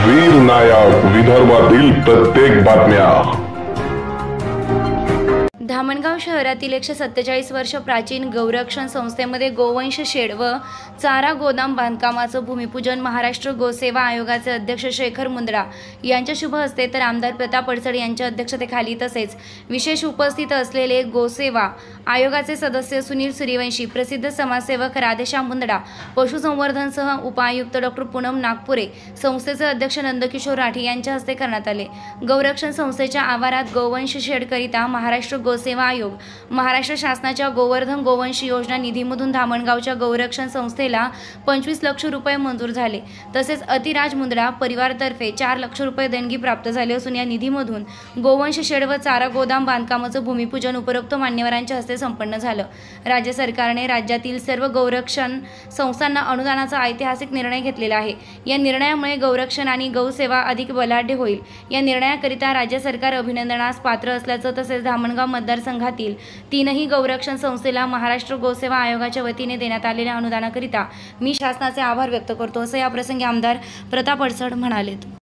वीर नायक विदर्भातील प्रत्येक बातम्या। धामणगाव शहरातील 147 वर्ष प्राचीन गौरक्षण संस्थेमध्ये गोवंश शेड व चारा गोदाम बांधकामाचं भूमिपूजन महाराष्ट्र गोसेवा आयोगाचे अध्यक्ष शेखर मुंदडा यांच्या शुभ हस्ते तर आमदार प्रताप अडसड यांच्या अध्यक्षतेखाली तसेच विशेष उपस्थित असलेले गोसेवा आयोगाचे सदस्य सुनील सूर्यवंशी, प्रसिद्ध समाजसेवक राधेश्याम मुंदडा, पशुसंवर्धनसह उपायुक्त डॉक्टर पूनम नागपुरे, संस्थेचे अध्यक्ष नंदकिशोर राठी यांच्या हस्ते करण्यात आले। गौरक्षण संस्थेच्या आवारात गोवंश शेडकरिता महाराष्ट्र गोसेवा आयोग, महाराष्ट्र शासनाच्या गोवर्धन गोवंश योजना निधीमधून धामणगावच्या गौरक्षण संस्थेला 25 लाख रुपये मंजूर झाले। तसेच अतिराज मुंदडा परिवारातर्फे 4 लाख रुपये देणगी प्राप्त झाली असून या निधीमधून गोवंश शेड व चारा गोदाम बांधकामाचं भूमिपूजन उपरोक्त मान्यवरांच्या हस्ते संपन्न झालं। राज्य सरकारने राज्यातील सर्व गौरक्षण संस्थांना अनुदानाचा ऐतिहासिक निर्णय घेतलेला आहे। या निर्णयामुळे गौरक्षण आणि गौसेवा अधिक बलाढ्य होईल। या निर्णयाकरिता राज्य सरकार अभिनंदनास पात्र असल्याचं तसेच धामणगाव मतदारसंघातील 3ही गौरक्षण संस्थेला महाराष्ट्र गोसेवा आयोगाच्या वतीने देण्यात आलेल्या अनुदानाकरिता मी शासनाचे आभार व्यक्त करतो, असं या प्रसंगी आमदार प्रताप अडसड म्हणाले।